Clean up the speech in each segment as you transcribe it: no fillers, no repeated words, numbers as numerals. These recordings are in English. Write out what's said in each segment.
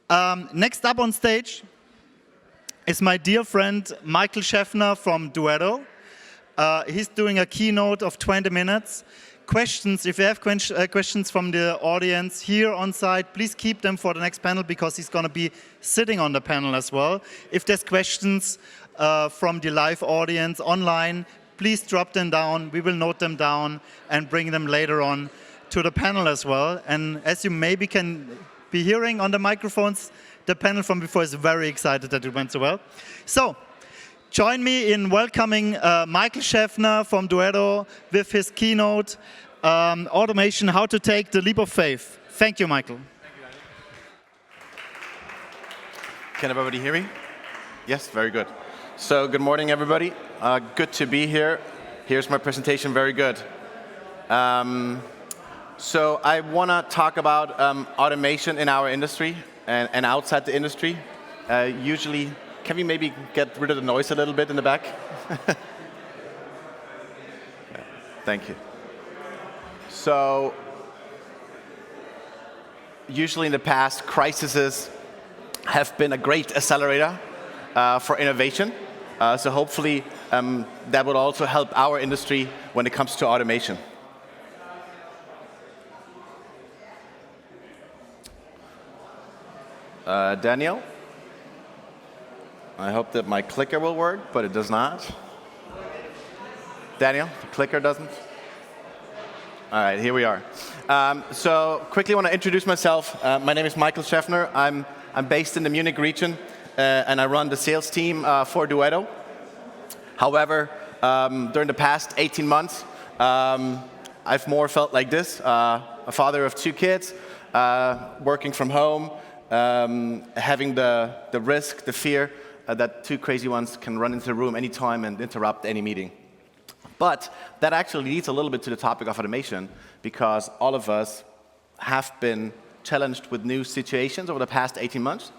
Next up on stage is my dear friend Michael Schäffner from Duetto. He's doing a keynote of 20 minutes. Questions, if you have questions from the audience here on site, please keep them for the next panel because he's going to be sitting on the panel as well. If there's questions from the live audience online, please drop them down. We will note them down and bring them later on to the panel as well. And as you maybe can be hearing on the microphones, the panel from before is very excited that it went so well. So, join me in welcoming Michael Schäffner from Duetto with his keynote, Automation, How to Take the Leap of Faith. Thank you, Michael. Thank you, Daniel. Can everybody hear me? Yes, very good. So, good morning, everybody. Good to be here. Here's my presentation, very good. So, I want to talk about automation in our industry and outside the industry. Usually, can we maybe get rid of the noise a little bit in the back? Thank you. So, usually in the past, crises have been a great accelerator for innovation. So hopefully that would also help our industry when it comes to automation. Daniel? I hope that my clicker will work, but it does not. Daniel, the clicker doesn't? All right, here we are. So quickly want to introduce myself. My name is Michael Schäffner. I'm based in the Munich region, and I run the sales team for Duetto. However, during the past 18 months, I've more felt like this, a father of 2 kids, working from home, having the risk, the fear, that 2 crazy ones can run into the room anytime and interrupt any meeting. But that actually leads a little bit to the topic of automation, because all of us have been challenged with new situations over the past 18 months,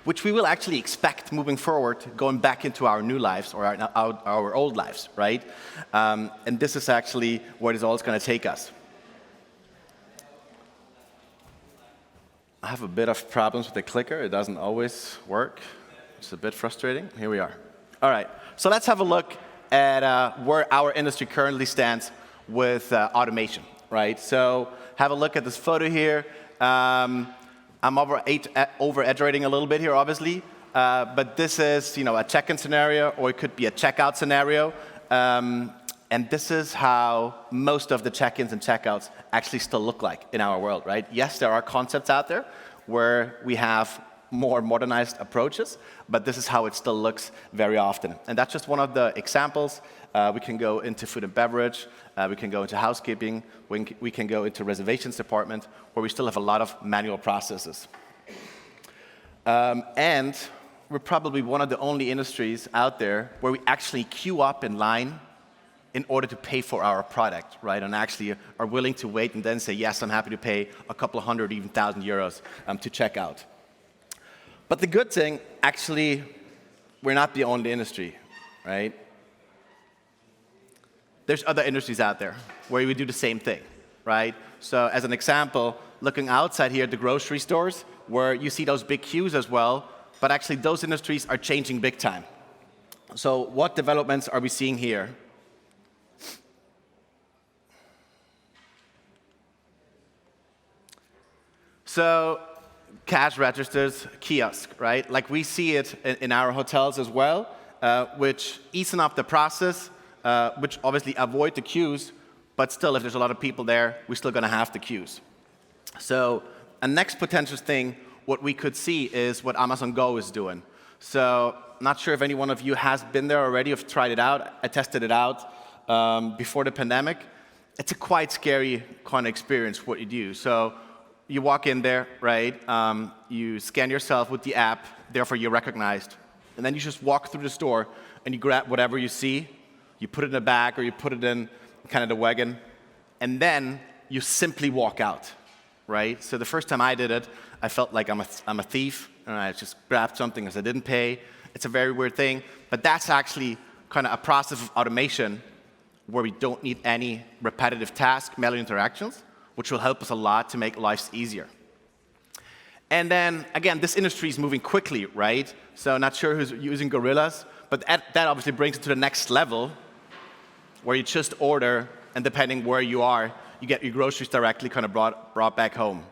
which we will actually expect moving forward, going back into our new lives or our old lives, right? And this is actually where it's all going to take us. I have a bit of problems with the clicker. It doesn't always work. It's a bit frustrating. Here we are. All right, so let's have a look at where our industry currently stands with automation, right? So have a look at this photo here. I'm over-exaggerating a little bit here, obviously, but this is, a check-in scenario, or it could be a checkout scenario, and this is how most of the check-ins and checkouts actually still look like in our world, right? Yes, there are concepts out there where we have more modernized approaches, but this is how it still looks very often. And that's just one of the examples. We can go into food and beverage, we can go into housekeeping, we can go into reservations department, where we still have a lot of manual processes. And we're probably one of the only industries out there where we actually queue up in line in order to pay for our product, right? And actually are willing to wait and then say, yes, I'm happy to pay a couple of hundred, even €1,000 to check out. But the good thing, actually, we're not the only industry, right? There's other industries out there where we do the same thing, right? So as an example, looking outside here at the grocery stores, where you see those big queues as well, but actually those industries are changing big time. So what developments are we seeing here? So cash registers, kiosk, right? Like we see it in our hotels as well, which easen up the process, which obviously avoid the queues, but still, if there's a lot of people there, we're still going to have the queues. So a next potential thing, what we could see is what Amazon Go is doing. So not sure if any one of you has been there already, have tried it out. I tested it out before the pandemic. It's a quite scary kind of experience, what you do. So you walk in there, right? You scan yourself with the app, therefore you're recognized. And then you just walk through the store and you grab whatever you see, you put it in a bag or you put it in kind of the wagon, and then you simply walk out, right? So the first time I did it, I felt like I'm a thief, and I just grabbed something as I didn't pay. It's a very weird thing, but that's actually kind of a process of automation where we don't need any repetitive tasks, manual interactions, which will help us a lot to make lives easier. And then, again, this industry is moving quickly, right? So not sure who's using gorillas, but that obviously brings it to the next level, where you just order, and depending where you are, you get your groceries directly kind of brought back home.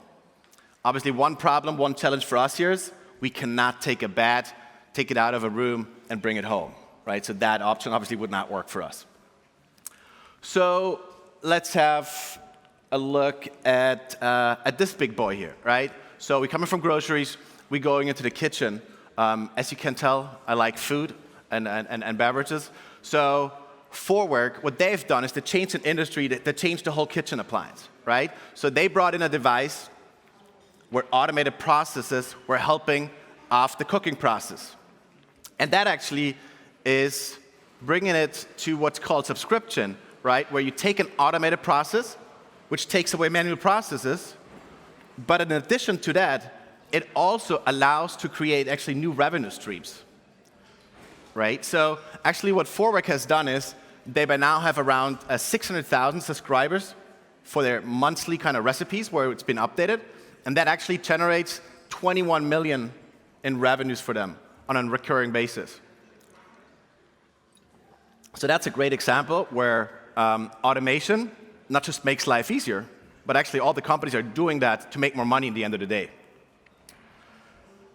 Obviously, one problem, one challenge for us here is we cannot take a bag, take it out of a room, and bring it home, right? So that option obviously would not work for us. So let's have a look at this big boy here, right? So we're coming from groceries, we're going into the kitchen. As you can tell, I like food and beverages. So Forwork, what they've done is to change an industry, that changed the whole kitchen appliance, right? So they brought in a device where automated processes were helping off the cooking process. And that actually is bringing it to what's called subscription, right? Where you take an automated process, which takes away manual processes, but in addition to that, it also allows to create actually new revenue streams, right? So actually what Forwork has done is they by now have around 600,000 subscribers for their monthly kind of recipes where it's been updated, and that actually generates 21 million in revenues for them on a recurring basis. So that's a great example where automation not just makes life easier, but actually all the companies are doing that to make more money at the end of the day.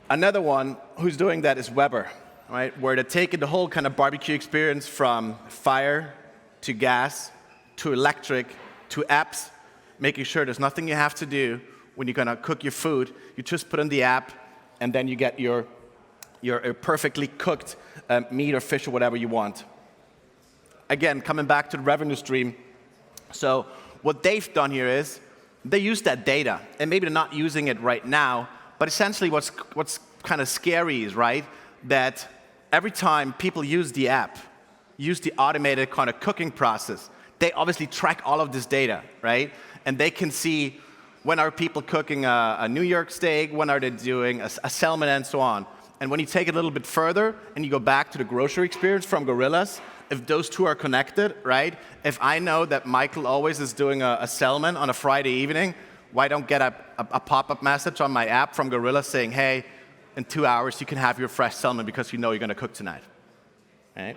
Another one who's doing that is Weber, right? Where they're taking the whole kind of barbecue experience from fire to gas to electric to apps, making sure there's nothing you have to do when you're gonna cook your food. You just put in the app, and then you get your perfectly cooked meat or fish or whatever you want. Again, coming back to the revenue stream. So what they've done here is they use that data, and maybe they're not using it right now, but essentially what's kind of scary is, right, that every time people use the app, use the automated kind of cooking process, they obviously track all of this data, right? And they can see when are people cooking a New York steak, when are they doing a salmon, and so on. And when you take it a little bit further and you go back to the grocery experience from gorillas, if those two are connected, right? If I know that Michael always is doing a salmon on a Friday evening, why don't get a pop-up message on my app from Gorilla saying, hey, in 2 hours you can have your fresh salmon because you know you're gonna cook tonight, right?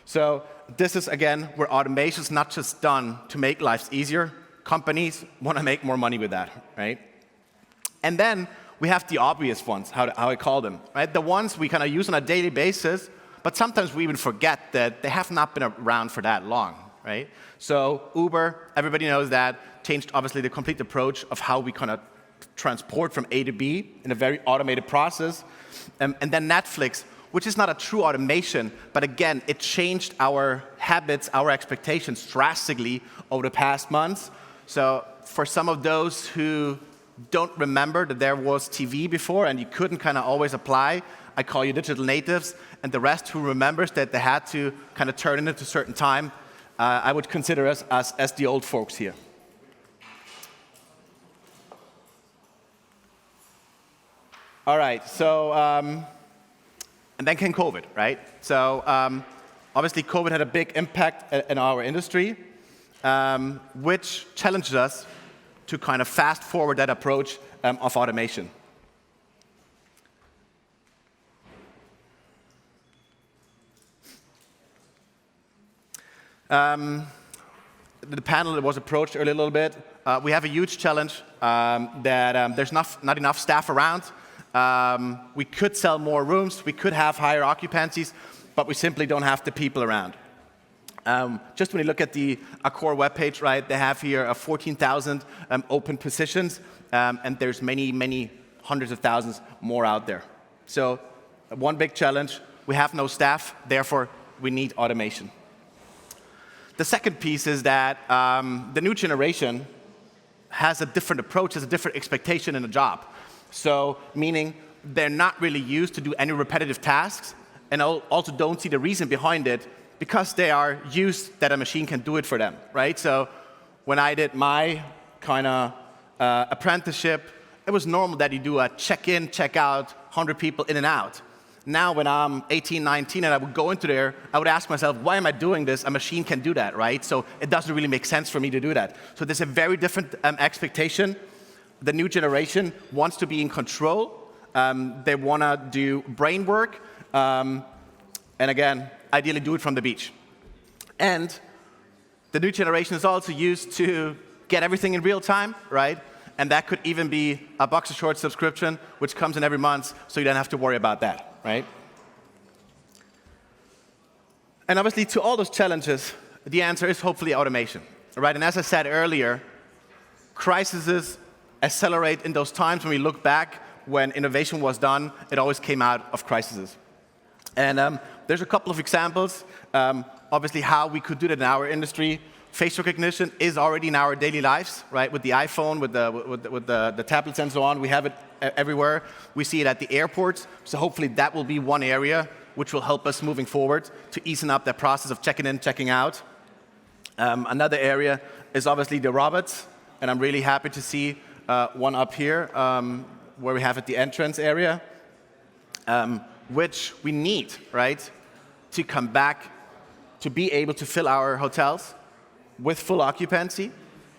So this is, again, where automation is not just done to make lives easier. Companies want to make more money with that, right? And then we have the obvious ones, how I call them, right? The ones we kind of use on a daily basis, but sometimes we even forget that they have not been around for that long, right? So Uber, everybody knows that, changed obviously the complete approach of how we kind of transport from A to B in a very automated process. And then Netflix, which is not a true automation, but again, it changed our habits, our expectations drastically over the past months. So for some of those who don't remember that there was TV before and you couldn't kind of always apply, I call you digital natives, and the rest who remembers that they had to kind of turn in at a certain time, I would consider us as the old folks here. All right, so, and then came COVID, right? So obviously COVID had a big impact in our industry, which challenges us to kind of fast forward that approach of automation. The panel was approached earlier a little bit. We have a huge challenge that there's not enough staff around. We could sell more rooms, we could have higher occupancies, but we simply don't have the people around. Just when you look at the Accor webpage, right, they have here 14,000 open positions, and there's many, many hundreds of thousands more out there. So one big challenge, we have no staff, therefore we need automation. The second piece is that the new generation has a different approach, has a different expectation in a job. So meaning they're not really used to do any repetitive tasks, and also don't see the reason behind it because they are used that a machine can do it for them, right? So when I did my kind of apprenticeship, it was normal that you do a check-in, check-out, 100 people in and out. Now when I'm 18, 19, and I would go into there, I would ask myself, why am I doing this? A machine can do that, right? So it doesn't really make sense for me to do that. So there's a very different expectation. The new generation wants to be in control. They want to do brain work. And again, ideally do it from the beach. And the new generation is also used to get everything in real time, right? And that could even be a boxer shorts subscription, which comes in every month, so you don't have to worry about that, right? And obviously, to all those challenges, the answer is hopefully automation, right? And as I said earlier, crises accelerate in those times when we look back. When innovation was done, it always came out of crises. And there's a couple of examples. Obviously, how we could do that in our industry. Face recognition is already in our daily lives, right? With the iPhone, with the tablets and so on, we have it everywhere. We see it at the airports. So hopefully that will be one area which will help us moving forward to ease up that process of checking in, checking out. Another area is obviously the robots, and I'm really happy to see one up here where we have at the entrance area, which we need, right, to come back to be able to fill our hotels with full occupancy,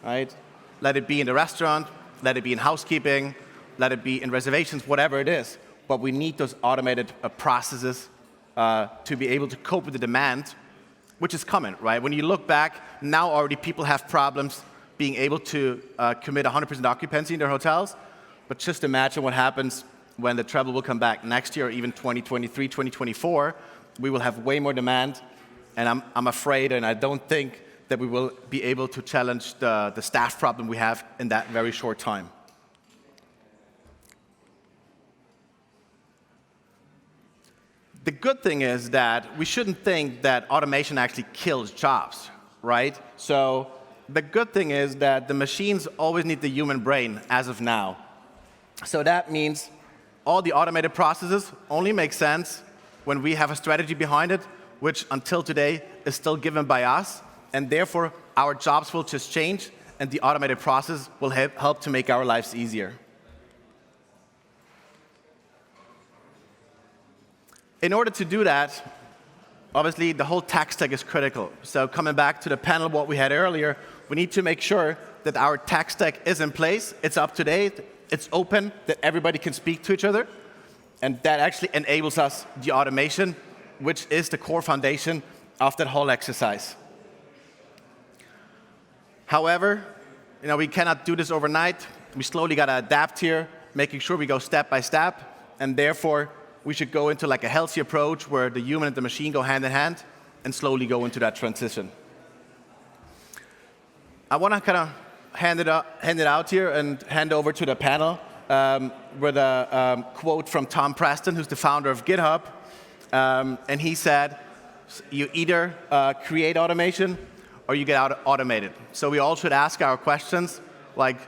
right? Let it be in the restaurant, let it be in housekeeping, let it be in reservations, whatever it is. But we need those automated processes to be able to cope with the demand, which is coming, right? When you look back, now already people have problems being able to commit 100% occupancy in their hotels. But just imagine what happens when the travel will come back next year, or even 2023, 2024. We will have way more demand, and I'm afraid, and I don't think that we will be able to challenge the staff problem we have in that very short time. The good thing is that we shouldn't think that automation actually kills jobs, right? So the good thing is that the machines always need the human brain as of now. So that means all the automated processes only make sense when we have a strategy behind it, which until today is still given by us, and therefore our jobs will just change, and the automated process will help to make our lives easier. In order to do that, obviously the whole tech stack is critical. So coming back to the panel, what we had earlier, we need to make sure that our tech stack is in place, it's up to date, it's open, that everybody can speak to each other, and that actually enables us the automation, which is the core foundation of that whole exercise. However, we cannot do this overnight. We slowly got to adapt here, making sure we go step by step, and therefore we should go into like a healthy approach where the human and the machine go hand in hand and slowly go into that transition. I want to kind of hand it out here and hand over to the panel with a quote from Tom Preston, who's the founder of GitHub. And he said, you either create automation or you get automated. So we all should ask our questions, like,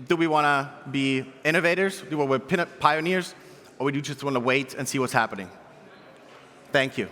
do we want to be innovators? Do we want to be pioneers? Or do we just want to wait and see what's happening? Thank you.